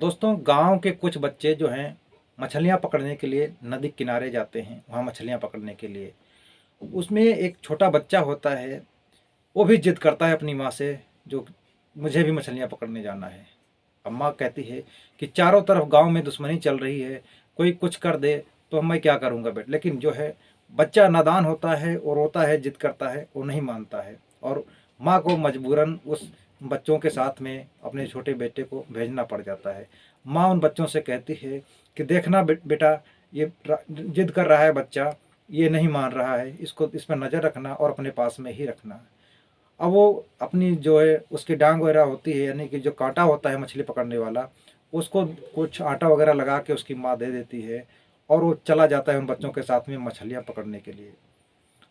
दोस्तों गांव के कुछ बच्चे जो हैं मछलियां पकड़ने के लिए नदी किनारे जाते हैं, वहां मछलियां पकड़ने के लिए। उसमें एक छोटा बच्चा होता है, वो भी जिद करता है अपनी माँ से, जो मुझे भी मछलियां पकड़ने जाना है। अब माँ कहती है कि चारों तरफ गांव में दुश्मनी चल रही है, कोई कुछ कर दे तो मैं क्या करूँगा बेटा। लेकिन जो है बच्चा नादान होता है और रोता है, जिद करता है, वो नहीं मानता है और माँ को मजबूरन उस बच्चों के साथ में अपने छोटे बेटे को भेजना पड़ जाता है। माँ उन बच्चों से कहती है कि देखना बेटा, ये जिद कर रहा है बच्चा, ये नहीं मान रहा है, इसको इस पर नज़र रखना और अपने पास में ही रखना। अब वो अपनी जो है उसकी डांग वगैरह होती है, यानी कि जो कांटा होता है मछली पकड़ने वाला, उसको कुछ आटा वगैरह लगा के उसकी माँ दे देती है और वो चला जाता है उन बच्चों के साथ में मछलियाँ पकड़ने के लिए।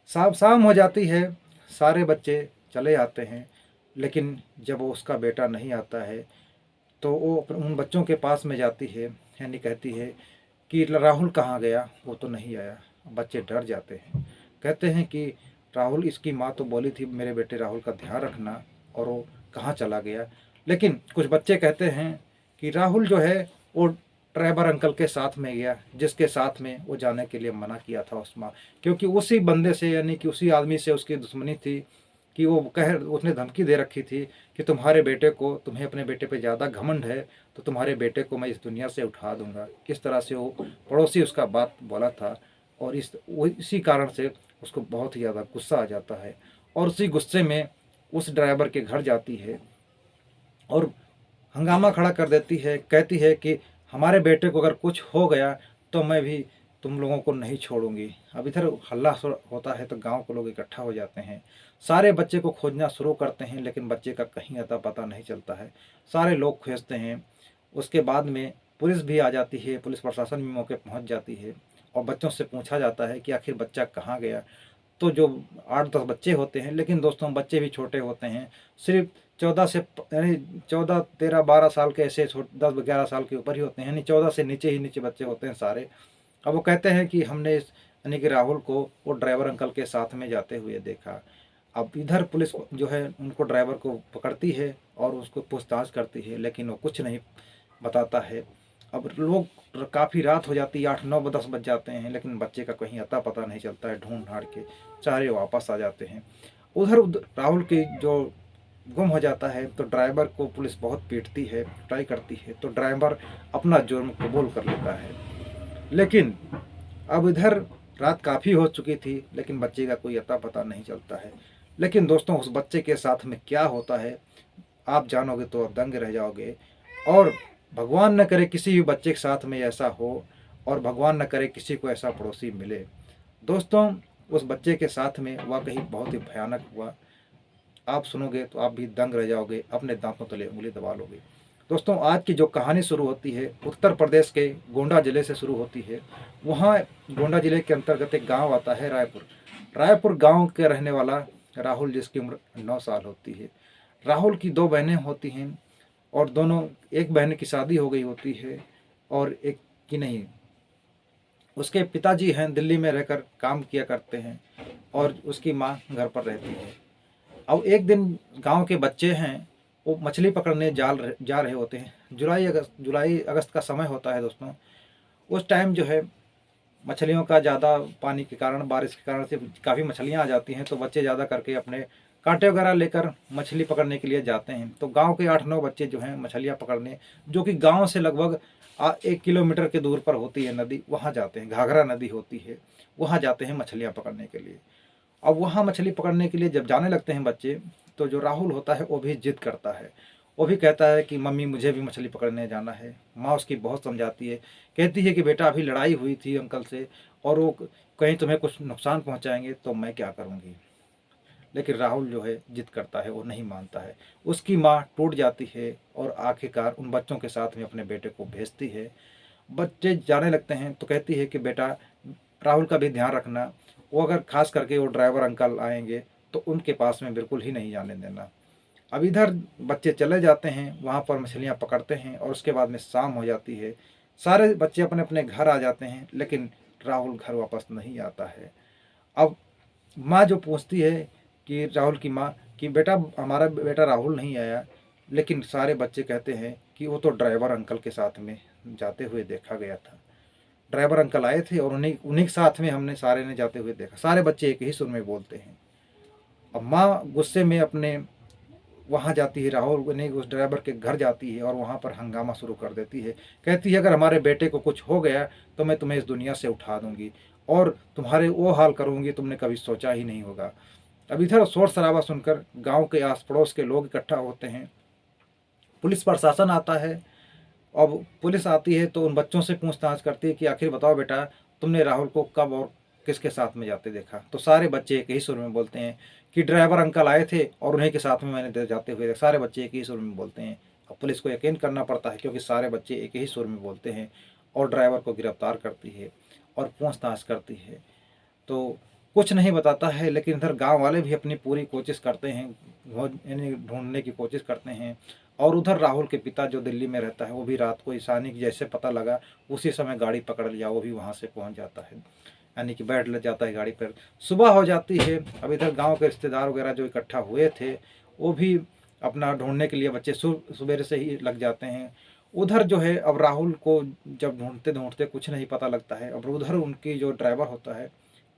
शाम हो जाती है, सारे बच्चे चले आते हैं, लेकिन जब वो उसका बेटा नहीं आता है तो वो उन बच्चों के पास में जाती है, यानी कहती है कि राहुल कहाँ गया, वो तो नहीं आया। बच्चे डर जाते हैं, कहते हैं कि राहुल, इसकी माँ तो बोली थी मेरे बेटे राहुल का ध्यान रखना, और वो कहाँ चला गया। लेकिन कुछ बच्चे कहते हैं कि राहुल जो है वो ड्राइवर अंकल के साथ में गया, जिसके साथ में वो जाने के लिए मना किया था उस माँ, क्योंकि उसी बंदे से, यानी कि उसी आदमी से उसकी दुश्मनी थी कि वो उसने धमकी दे रखी थी कि तुम्हारे बेटे को, तुम्हें अपने बेटे पे ज़्यादा घमंड है तो तुम्हारे बेटे को मैं इस दुनिया से उठा दूंगा। इस तरह से वो पड़ोसी उसका बात बोला था, और इसी कारण से उसको बहुत ही ज़्यादा गुस्सा आ जाता है और उसी गुस्से में उस ड्राइवर के घर जाती है और हंगामा खड़ा कर देती है। कहती है कि हमारे बेटे को अगर कुछ हो गया तो मैं भी तुम लोगों को नहीं छोड़ूंगी। अब इधर हल्ला होता है तो गांव के लोग इकट्ठा हो जाते हैं, सारे बच्चे को खोजना शुरू करते हैं, लेकिन बच्चे का कहीं अता पता नहीं चलता है। सारे लोग खोजते हैं। उसके बाद में पुलिस भी आ जाती है, पुलिस प्रशासन भी मौके पहुंच जाती है और बच्चों से पूछा जाता है कि आखिर बच्चा कहाँ गया। तो जो 8-10 बच्चे होते हैं, लेकिन दोस्तों बच्चे भी छोटे होते हैं, सिर्फ 14 से यानी 14, 13, 12 साल के, ऐसे 10-11 साल के ऊपर ही होते हैं, यानी 14 से नीचे ही नीचे बच्चे होते हैं सारे। अब वो कहते हैं कि हमने यानी कि राहुल को वो ड्राइवर अंकल के साथ में जाते हुए देखा। अब इधर पुलिस जो है उनको ड्राइवर को पकड़ती है और उसको पूछताछ करती है, लेकिन वो कुछ नहीं बताता है। अब लोग, काफ़ी रात हो जाती है, 8-9-10 बज जाते हैं, लेकिन बच्चे का कहीं अता पता नहीं चलता है। ढूंढ ढांड के सारे वापस आ जाते हैं। उधर राहुल की जो गुम हो जाता है तो ड्राइवर को पुलिस बहुत पीटती है, ट्राई करती है, तो ड्राइवर अपना जुर्म कबूल कर लेता है। लेकिन अब इधर रात काफ़ी हो चुकी थी, लेकिन बच्चे का कोई अता पता नहीं चलता है। लेकिन दोस्तों उस बच्चे के साथ में क्या होता है आप जानोगे तो आप दंग रह जाओगे। और भगवान न करे किसी भी बच्चे के साथ में ऐसा हो, और भगवान न करे किसी को ऐसा पड़ोसी मिले। दोस्तों उस बच्चे के साथ में वाकई बहुत ही भयानक हुआ। आप सुनोगे तो आप भी दंग रह जाओगे, अपने दांतों तले उंगली दबा लोगे। दोस्तों आज की जो कहानी शुरू होती है उत्तर प्रदेश के गोंडा ज़िले से शुरू होती है। वहाँ गोंडा ज़िले के अंतर्गत एक गांव आता है रायपुर। रायपुर गांव के रहने वाला राहुल, जिसकी उम्र 9 साल होती है। राहुल की 2 बहनें होती हैं और दोनों, एक बहन की शादी हो गई होती है और एक की नहीं। उसके पिताजी हैं, दिल्ली में रहकर काम किया करते हैं और उसकी माँ घर पर रहती है। अब एक दिन गांव के बच्चे हैं, वो मछली पकड़ने जा रहे होते हैं। जुलाई अगस्त का समय होता है दोस्तों। उस टाइम जो है मछलियों का ज़्यादा पानी के कारण, बारिश के कारण से काफ़ी मछलियाँ आ जाती हैं, तो बच्चे ज़्यादा करके अपने कांटे वगैरह लेकर मछली पकड़ने के लिए जाते हैं। तो गांव के 8-9 बच्चे जो हैं मछलियाँ पकड़ने, जो कि गांव से लगभग 1 किलोमीटर के दूर पर होती है नदी, वहाँ जाते हैं। घाघरा नदी होती है, वहाँ जाते हैं मछलियाँ पकड़ने के लिए। अब वहाँ मछली पकड़ने के लिए जब जाने लगते हैं बच्चे, तो जो राहुल होता है वो भी जिद करता है। वो भी कहता है कि मम्मी मुझे भी मछली पकड़ने जाना है। माँ उसकी बहुत समझाती है, कहती है कि बेटा अभी लड़ाई हुई थी अंकल से, और वो कहीं तुम्हें कुछ नुकसान पहुँचाएंगे तो मैं क्या करूँगी। लेकिन राहुल जो है जिद करता है, वो नहीं मानता है। उसकी माँ टूट जाती है और आखिरकार उन बच्चों के साथ में अपने बेटे को भेजती है। बच्चे जाने लगते हैं तो कहती है कि बेटा राहुल का भी ध्यान रखना, वो अगर खास करके वो ड्राइवर अंकल आएंगे तो उनके पास में बिल्कुल ही नहीं जाने देना। अब इधर बच्चे चले जाते हैं, वहाँ पर मछलियाँ पकड़ते हैं और उसके बाद में शाम हो जाती है। सारे बच्चे अपने अपने घर आ जाते हैं, लेकिन राहुल घर वापस नहीं आता है। अब माँ जो पूछती है कि राहुल की माँ, कि बेटा हमारा बेटा राहुल नहीं आया, लेकिन सारे बच्चे कहते हैं कि वो तो ड्राइवर अंकल के साथ में जाते हुए देखा गया था। ड्राइवर अंकल आए थे और उन्हीं उन्हीं के साथ में हमने सारे ने जाते हुए देखा। सारे बच्चे एक ही सुर में बोलते हैं। अब माँ गुस्से में अपने वहाँ जाती है, राहुल नहीं उस ड्राइवर के घर जाती है और वहाँ पर हंगामा शुरू कर देती है। कहती है अगर हमारे बेटे को कुछ हो गया तो मैं तुम्हें इस दुनिया से उठा दूंगी और तुम्हारे वो हाल करूंगी तुमने कभी सोचा ही नहीं होगा। अब इधर शोर शराबा सुनकर गांव के आस पड़ोस के लोग इकट्ठा होते हैं। पुलिस प्रशासन आता है। अब पुलिस आती है तो उन बच्चों से पूछताछ करती है कि आखिर बताओ बेटा, तुमने राहुल को कब और किसके साथ में जाते देखा। तो सारे बच्चे एक ही सुर में बोलते हैं कि ड्राइवर अंकल आए थे और उन्हीं के साथ में मैंने जाते हुए देखा। सारे बच्चे एक ही सुर में बोलते हैं। अब पुलिस को यकीन करना पड़ता है क्योंकि सारे बच्चे एक ही सुर में बोलते हैं और ड्राइवर को गिरफ्तार करती है और पूछताछ करती है। तो कुछ नहीं बताता है, लेकिन इधर गांव वाले भी अपनी पूरी कोशिश करते हैं, इन्हें ढूंढने की कोशिश करते हैं। और उधर राहुल के पिता जो दिल्ली में रहता है वो भी रात को ईशानी की जैसे पता लगा उसी समय गाड़ी पकड़ लिया, वो भी वहाँ से पहुँच जाता है, यानी कि बैठ लग जाता है गाड़ी पर। सुबह हो जाती है। अब इधर गांव के रिश्तेदार वगैरह जो इकट्ठा हुए थे वो भी अपना ढूंढने के लिए बच्चे सुबह से ही लग जाते हैं। उधर जो है अब राहुल को जब ढूंढते ढूंढते कुछ नहीं पता लगता है। अब उधर उनकी जो ड्राइवर होता है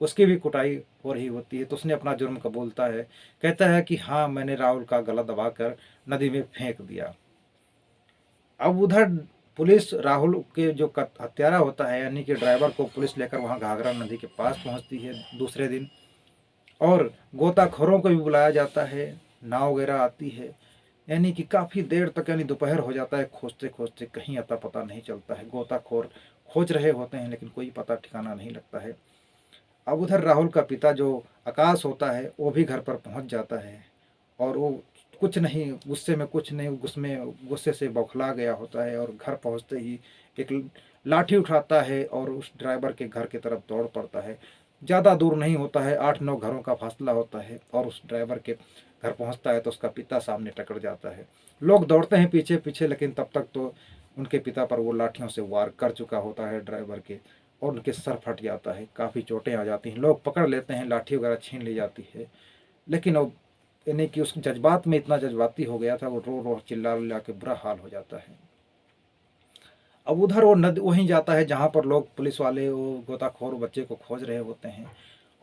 उसकी भी कुटाई हो रही होती है, तो उसने अपना जुर्म कबूलता है। कहता है कि हाँ मैंने राहुल का गला दबाकर नदी में फेंक दिया। अब उधर पुलिस राहुल के जो हत्यारा होता है यानी कि ड्राइवर को पुलिस लेकर वहाँ घाघरा नदी के पास पहुँचती है दूसरे दिन। और गोताखोरों को भी बुलाया जाता है, नाव वगैरह आती है, यानी कि काफ़ी देर तक यानी दोपहर हो जाता है खोजते खोजते, कहीं अता पता नहीं चलता है। गोताखोर खोज रहे होते हैं लेकिन कोई पता ठिकाना नहीं लगता है। अब उधर राहुल का पिता जो आकाश होता है वो भी घर पर पहुंच जाता है और वो कुछ नहीं गुस्से में कुछ नहीं गुस्से से बौखला गया होता है और घर पहुंचते ही एक लाठी उठाता है और उस ड्राइवर के घर की तरफ दौड़ पड़ता है। ज़्यादा दूर नहीं होता है, 8-9 घरों का फासला होता है और उस ड्राइवर के घर पहुंचता है तो उसका पिता सामने टकरा जाता है। लोग दौड़ते हैं पीछे पीछे, लेकिन तब तक तो उनके पिता पर वो लाठियों से वार कर चुका होता है ड्राइवर के, और उनके सर फट जाता है, काफ़ी चोटें आ जाती हैं। लोग पकड़ लेते हैं, लाठी वगैरह छीन ली जाती है, लेकिन वो यानी कि उस जज्बात में इतना जज्बाती हो गया था, वो रो रो चिल्ला के बुरा हाल हो जाता है। अब उधर वो नदी वहीं जाता है जहाँ पर लोग पुलिस वाले वो गोताखोर बच्चे को खोज रहे होते हैं,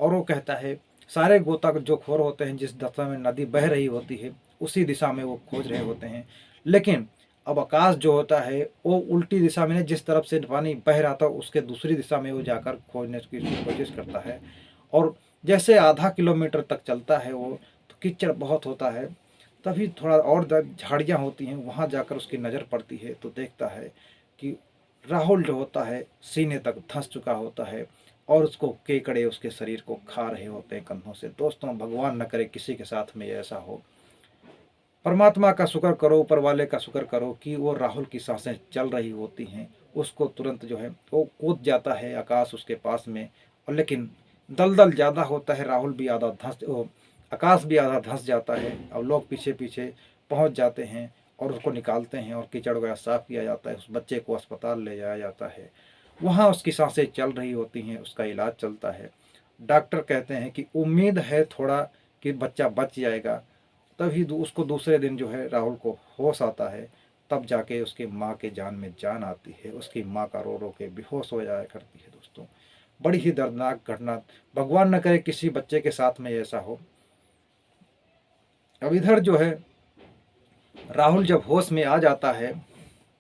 और वो कहता है सारे गोता जो खोर होते हैं जिस दिशा में नदी बह रही होती है उसी दिशा में वो खोज रहे होते हैं। लेकिन अब आकाश जो होता है वो उल्टी दिशा में, जिस तरफ से पानी बह रहा था उसके दूसरी दिशा में वो जाकर खोजने की कोशिश करता है। और जैसे आधा किलोमीटर तक चलता है वो, तो कीचड़ बहुत होता है। तभी थोड़ा और झाड़ियाँ होती हैं, वहाँ जाकर उसकी नज़र पड़ती है तो देखता है कि राहुल जो होता है सीने तक धंस चुका होता है और उसको केकड़े उसके शरीर को खा रहे होते हैं कंधों से। दोस्तों, भगवान न करे किसी के साथ में ऐसा हो। परमात्मा का शुक्र करो, ऊपर वाले का शुक्र करो कि वो राहुल की सांसें चल रही होती हैं। उसको तुरंत जो है वो कूद जाता है आकाश उसके पास में, और लेकिन दलदल ज़्यादा होता है, राहुल भी आधा धंस आकाश भी आधा धंस जाता है। और लोग पीछे पीछे पहुंच जाते हैं और उसको निकालते हैं और कीचड़ वगैरह साफ किया जाता है। उस बच्चे को अस्पताल ले जाया जाता है, वहाँ उसकी सांसें चल रही होती हैं, उसका इलाज चलता है। डॉक्टर कहते हैं कि उम्मीद है थोड़ा कि बच्चा बच जाएगा। तभी उसको दूसरे दिन जो है राहुल को होश आता है, तब जाके उसकी माँ के जान में जान आती है। उसकी माँ का रो रो के बेहोश हो जाया करती है। दोस्तों, बड़ी ही दर्दनाक घटना, भगवान न करे किसी बच्चे के साथ में ऐसा हो। अब इधर जो है राहुल जब होश में आ जाता है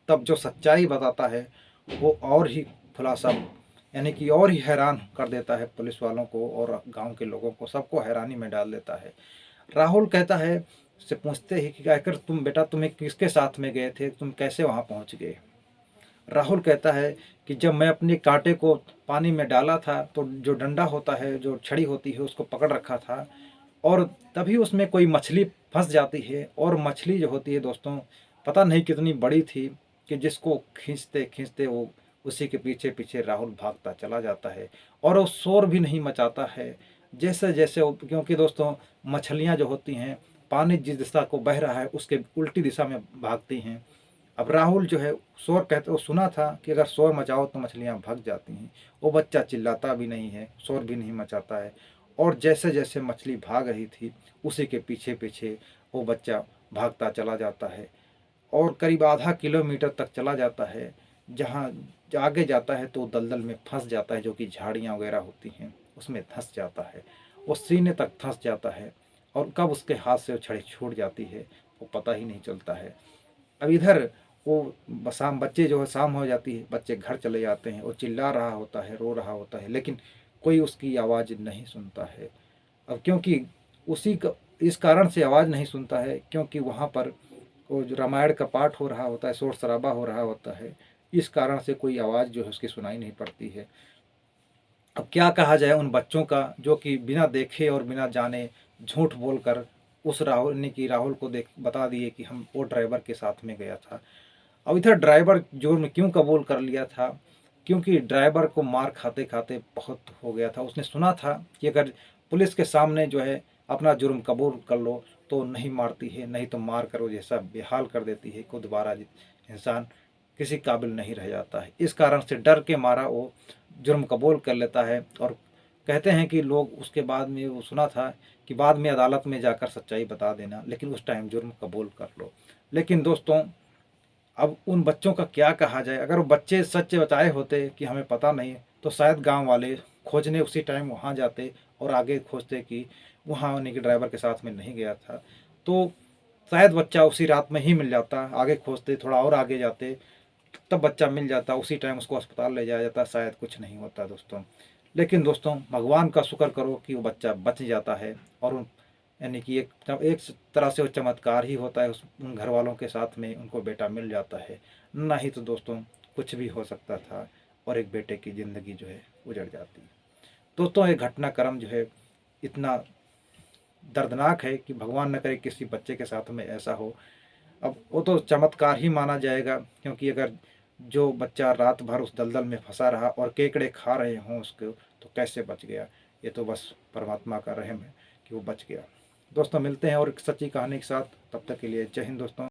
तब जो सच्चाई बताता है वो और ही खुलासा, यानी कि और ही हैरान कर देता है पुलिस वालों को और गांव के लोगों को, सबको हैरानी में डाल देता है। राहुल कहता है, से पूछते ही कि कहकर तुम बेटा तुम्हें किसके साथ में गए थे, तुम कैसे वहाँ पहुँच गए। राहुल कहता है कि जब मैं अपने कांटे को पानी में डाला था तो जो डंडा होता है, जो छड़ी होती है, उसको पकड़ रखा था और तभी उसमें कोई मछली फंस जाती है। और मछली जो होती है दोस्तों, पता नहीं कितनी बड़ी थी कि जिसको खींचते खींचते वो उसी के पीछे पीछे राहुल भागता चला जाता है और वो शोर भी नहीं मचाता है। जैसे जैसे वो, क्योंकि दोस्तों मछलियाँ जो होती हैं पानी जिस दिशा को बह रहा है उसके उल्टी दिशा में भागती हैं। अब राहुल जो है शोर कहते, वो सुना था कि अगर शोर मचाओ तो मछलियाँ भाग जाती हैं। वो बच्चा चिल्लाता भी नहीं है, शोर भी नहीं मचाता है, और जैसे जैसे मछली भाग रही थी उसी के पीछे पीछे वो बच्चा भागता चला जाता है। और करीब आधा किलोमीटर तक चला जाता है। जहाँ आगे जाता है तो दलदल में फंस जाता है, जो कि झाड़ियाँ वगैरह होती हैं उसमें धंस जाता है, वो सीने तक धंस जाता है, और कब उसके हाथ से वो छड़ी छूट जाती है वो पता ही नहीं चलता है। अब इधर वो शाम, बच्चे जो है शाम हो जाती है, बच्चे घर चले जाते हैं, वो चिल्ला रहा होता है, रो रहा होता है, लेकिन कोई उसकी आवाज़ नहीं सुनता है। अब क्योंकि इस कारण से आवाज़ नहीं सुनता है क्योंकि वहाँ पर वो जो रामायण का पाठ हो रहा होता है, शोर शराबा हो रहा होता है, इस कारण से कोई आवाज़ जो है उसकी सुनाई नहीं पड़ती है। अब क्या कहा जाए उन बच्चों का जो कि बिना देखे और बिना जाने झूठ बोलकर उस राहुल ने कि राहुल को देख बता दिए कि हम वो ड्राइवर के साथ में गया था। अब इधर ड्राइवर जुर्म क्यों कबूल कर लिया था? क्योंकि ड्राइवर को मार खाते खाते बहुत हो गया था। उसने सुना था कि अगर पुलिस के सामने जो है अपना जुर्म कबूल कर लो तो नहीं मारती है, नहीं तो मार कर वो जैसा बेहाल कर देती है को दोबारा इंसान किसी काबिल नहीं रह जाता है। इस कारण से डर के मारा वो जुर्म कबूल कर लेता है। और कहते हैं कि लोग उसके बाद में वो सुना था कि बाद में अदालत में जाकर सच्चाई बता देना, लेकिन उस टाइम जुर्म कबूल कर लो। लेकिन दोस्तों, अब उन बच्चों का क्या कहा जाए? अगर वो बच्चे सच बताए होते कि हमें पता नहीं, तो शायद गांव वाले खोजने उसी टाइम वहां जाते और आगे खोजते कि वहां उन्हीं के ड्राइवर के साथ में नहीं गया था, तो शायद बच्चा उसी रात में ही मिल जाता। आगे खोजते, थोड़ा और आगे जाते, तब बच्चा मिल जाता, उसी टाइम उसको अस्पताल ले जाया जाता, शायद कुछ नहीं होता दोस्तों। लेकिन दोस्तों, भगवान का शुक्र करो कि वो बच्चा बच जाता है, और यानी कि एक तरह से वो चमत्कार ही होता है। उन घर वालों के साथ में उनको बेटा मिल जाता है, नहीं तो दोस्तों कुछ भी हो सकता था और एक बेटे की ज़िंदगी जो है उजड़ जाती। दोस्तों, ये घटनाक्रम जो है इतना दर्दनाक है कि भगवान न करे किसी बच्चे के साथ में ऐसा हो। अब वो तो चमत्कार ही माना जाएगा, क्योंकि अगर जो बच्चा रात भर उस दलदल में फंसा रहा और केकड़े खा रहे हों उसको, तो कैसे बच गया? ये तो बस परमात्मा का रहम है कि वो बच गया। दोस्तों, मिलते हैं और एक सच्ची कहानी के साथ, तब तक के लिए जय हिंद दोस्तों।